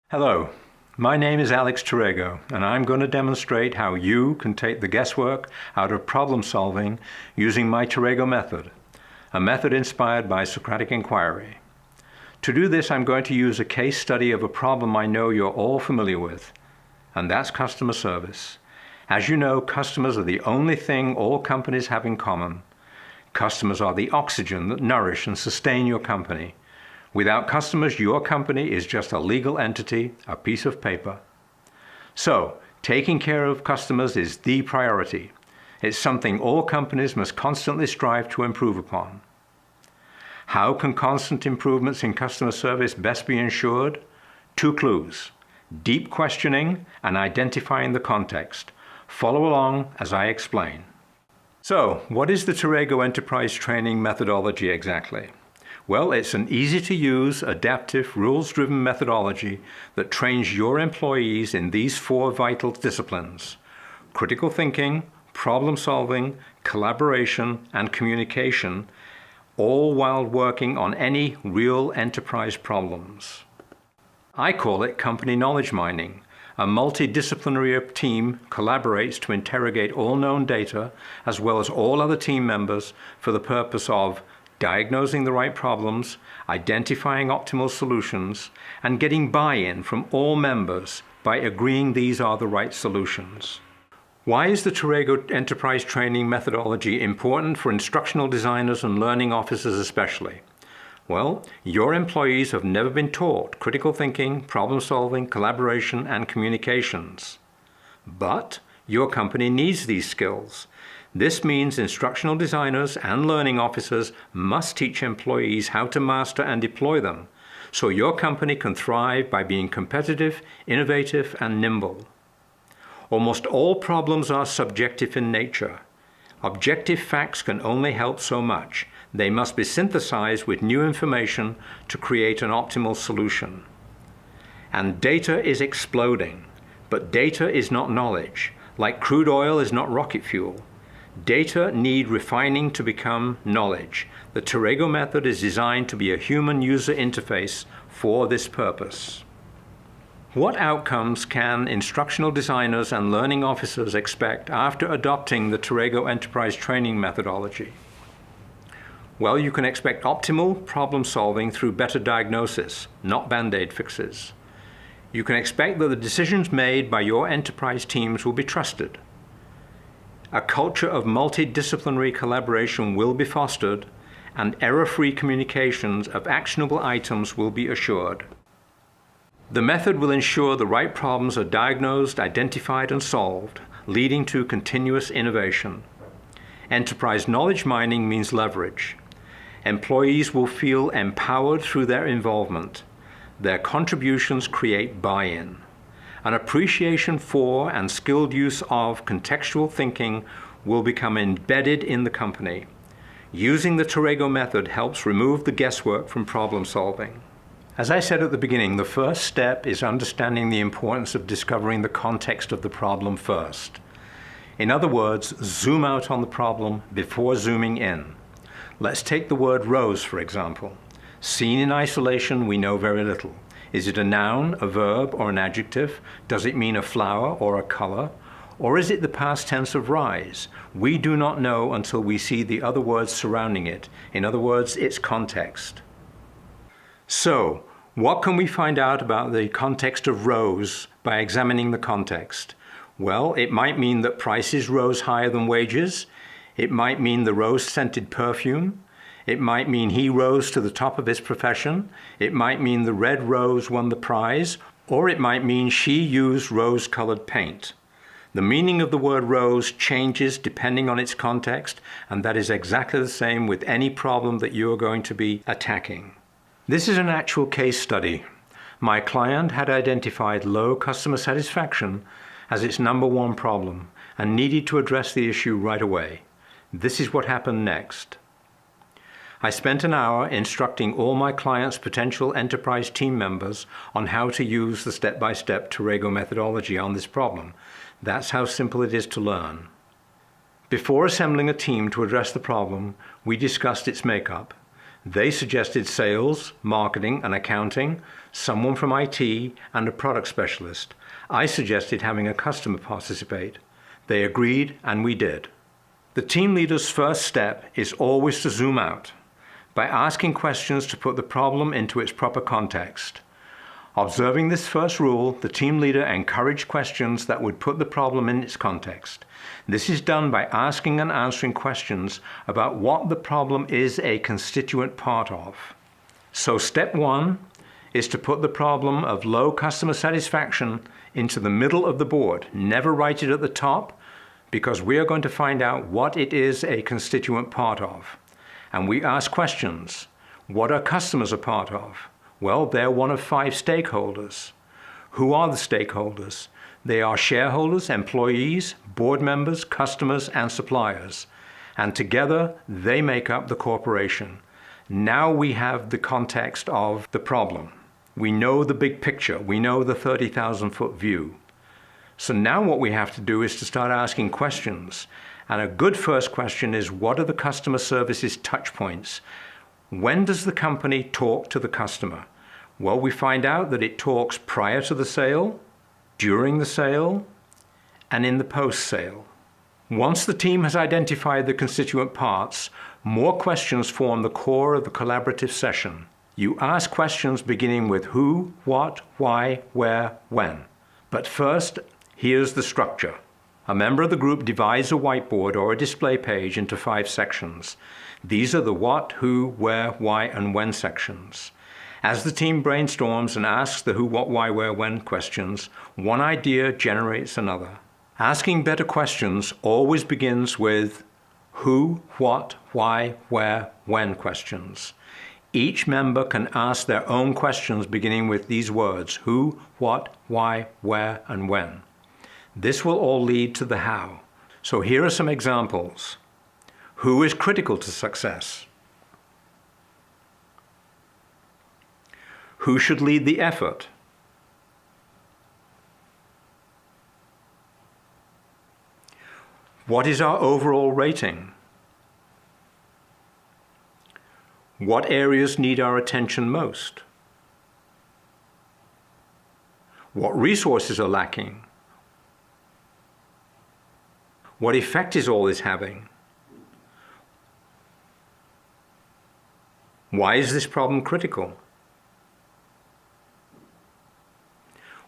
Hello, my name is Alex Terego, and I'm going to demonstrate how you can take the guesswork out of problem solving using my Terego method, a method inspired by Socratic inquiry. To do this, I'm going to use a case study of a problem I know you're all familiar with, and that's customer service. As you know, customers are the only thing all companies have in common. Customers are the oxygen that nourish and sustain your company. Without customers, your company is just a legal entity, a piece of paper. So, taking care of customers is the priority. It's something all companies must constantly strive to improve upon. How can constant improvements in customer service best be ensured? 2 clues: deep questioning and identifying the context. Follow along as I explain. So, what is the Terego Enterprise Training methodology exactly? Well, it's an easy-to-use, adaptive, rules-driven methodology that trains your employees in these 4 vital disciplines: critical thinking, problem-solving, collaboration, and communication, all while working on any real enterprise problems. I call it company knowledge mining. A multidisciplinary team collaborates to interrogate all known data, as well as all other team members, for the purpose of diagnosing the right problems, identifying optimal solutions, and getting buy-in from all members by agreeing these are the right solutions. Why is the Terego Enterprise Training methodology important for instructional designers and learning officers especially? Well, your employees have never been taught critical thinking, problem-solving, collaboration, and communications. But your company needs these skills. This means instructional designers and learning officers must teach employees how to master and deploy them, so your company can thrive by being competitive, innovative, and nimble. Almost all problems are subjective in nature. Objective facts can only help so much. They must be synthesized with new information to create an optimal solution. And data is exploding, but data is not knowledge. Like crude oil is not rocket fuel. Data need refining to become knowledge. The Terego method is designed to be a human user interface for this purpose. What outcomes can instructional designers and learning officers expect after adopting the Terego Enterprise Training methodology? Well, you can expect optimal problem solving through better diagnosis, not band-aid fixes. You can expect that the decisions made by your enterprise teams will be trusted. A culture of multidisciplinary collaboration will be fostered, and error-free communications of actionable items will be assured. The method will ensure the right problems are diagnosed, identified, and solved, leading to continuous innovation. Enterprise knowledge mining means leverage. Employees will feel empowered through their involvement. Their contributions create buy-in. An appreciation for and skilled use of contextual thinking will become embedded in the company. Using the Terego method helps remove the guesswork from problem solving. As I said at the beginning, the first step is understanding the importance of discovering the context of the problem first. In other words, zoom out on the problem before zooming in. Let's take the word rose, for example. Seen in isolation, we know very little. Is it a noun, a verb, or an adjective? Does it mean a flower or a color? Or is it the past tense of rise? We do not know until we see the other words surrounding it. In other words, its context. So, what can we find out about the context of rose by examining the context? Well, it might mean that prices rose higher than wages. It might mean the rose-scented perfume. It might mean he rose to the top of his profession. It might mean the red rose won the prize. Or it might mean she used rose-colored paint. The meaning of the word rose changes depending on its context, and that is exactly the same with any problem that you are going to be attacking. This is an actual case study. My client had identified low customer satisfaction as its #1 problem and needed to address the issue right away. This is what happened next. I spent an hour instructing all my clients' potential enterprise team members on how to use the step-by-step Terego methodology on this problem. That's how simple it is to learn. Before assembling a team to address the problem, we discussed its makeup. They suggested sales, marketing, and accounting, someone from IT, and a product specialist. I suggested having a customer participate. They agreed, and we did. The team leader's first step is always to zoom out by asking questions to put the problem into its proper context. Observing this first rule, the team leader encouraged questions that would put the problem in its context. This is done by asking and answering questions about what the problem is a constituent part of. So step one is to put the problem of low customer satisfaction into the middle of the board. Never write it at the top, because we are going to find out what it is a constituent part of. And we ask questions. What are customers a part of? Well, they're one of 5 stakeholders. Who are the stakeholders? They are shareholders, employees, board members, customers, and suppliers. And together, they make up the corporation. Now we have the context of the problem. We know the big picture. We know the 30,000-foot view. So now what we have to do is to start asking questions. And a good first question is, what are the customer services touch points? When does the company talk to the customer? Well, we find out that it talks prior to the sale, during the sale, and in the post-sale. Once the team has identified the constituent parts, more questions form the core of the collaborative session. You ask questions beginning with who, what, why, where, when. But first, here's the structure. A member of the group divides a whiteboard or a display page into 5 sections. These are the what, who, where, why, and when sections. As the team brainstorms and asks the who, what, why, where, when questions, one idea generates another. Asking better questions always begins with who, what, why, where, when questions. Each member can ask their own questions beginning with these words: who, what, why, where, and when. This will all lead to the how. So here are some examples. Who is critical to success? Who should lead the effort? What is our overall rating? What areas need our attention most? What resources are lacking? What effect is all this having? Why is this problem critical?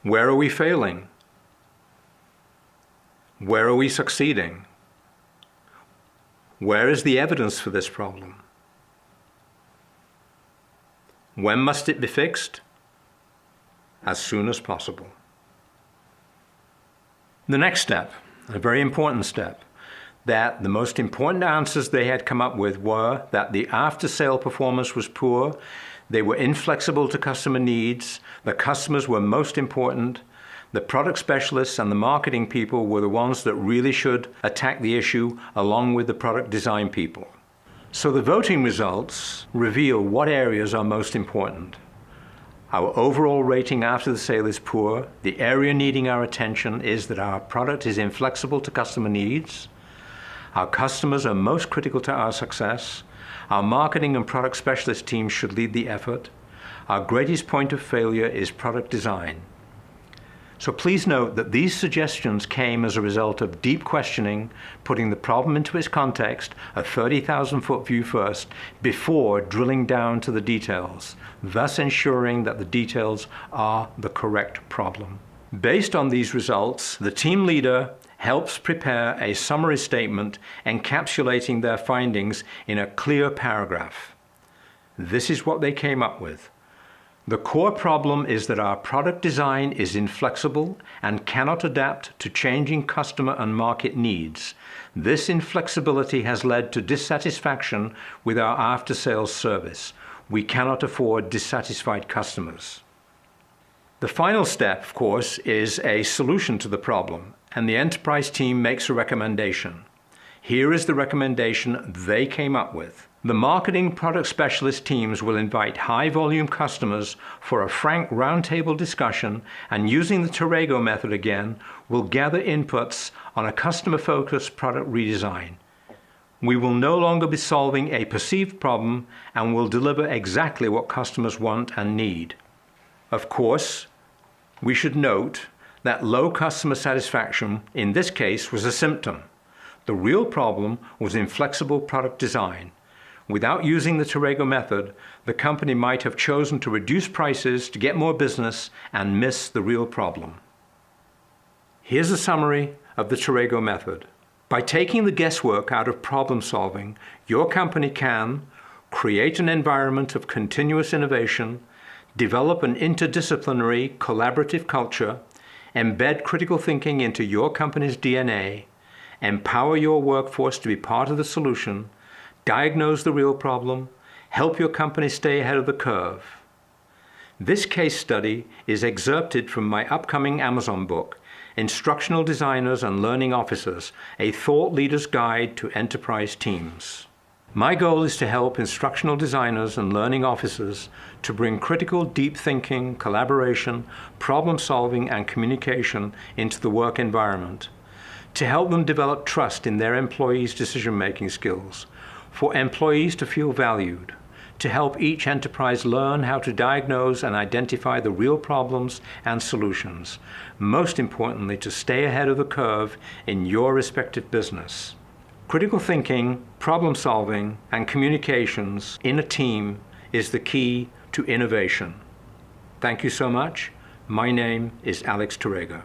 Where are we failing? Where are we succeeding? Where is the evidence for this problem? When must it be fixed? As soon as possible. The next step, a very important step, that the most important answers they had come up with were that the after-sale performance was poor, they were inflexible to customer needs, the customers were most important, the product specialists and the marketing people were the ones that really should attack the issue along with the product design people. So the voting results reveal what areas are most important. Our overall rating after the sale is poor. The area needing our attention is that our product is inflexible to customer needs. Our customers are most critical to our success. Our marketing and product specialist teams should lead the effort. Our greatest point of failure is product design. So please note that these suggestions came as a result of deep questioning, putting the problem into its context, a 30,000-foot view first, before drilling down to the details, thus ensuring that the details are the correct problem. Based on these results, the team leader helps prepare a summary statement encapsulating their findings in a clear paragraph. This is what they came up with. The core problem is that our product design is inflexible and cannot adapt to changing customer and market needs. This inflexibility has led to dissatisfaction with our after-sales service. We cannot afford dissatisfied customers. The final step, of course, is a solution to the problem, and the enterprise team makes a recommendation. Here is the recommendation they came up with. The marketing product specialist teams will invite high-volume customers for a frank roundtable discussion, and using the Terego method again, will gather inputs on a customer-focused product redesign. We will no longer be solving a perceived problem and will deliver exactly what customers want and need. Of course, we should note that low customer satisfaction in this case was a symptom. The real problem was inflexible product design. Without using the Terego method, the company might have chosen to reduce prices to get more business and miss the real problem. Here's a summary of the Terego method. By taking the guesswork out of problem solving, your company can create an environment of continuous innovation, develop an interdisciplinary collaborative culture, embed critical thinking into your company's DNA, empower your workforce to be part of the solution, diagnose the real problem, help your company stay ahead of the curve. This case study is excerpted from my upcoming Amazon book, Instructional Designers and Learning Officers, a thought leader's guide to enterprise teams. My goal is to help instructional designers and learning officers to bring critical, deep thinking, collaboration, problem solving, and communication into the work environment, to help them develop trust in their employees' decision-making skills, for employees to feel valued, to help each enterprise learn how to diagnose and identify the real problems and solutions, most importantly, to stay ahead of the curve in your respective business. Critical thinking, problem solving, and communications in a team is the key to innovation. Thank you so much. My name is Alex Terego.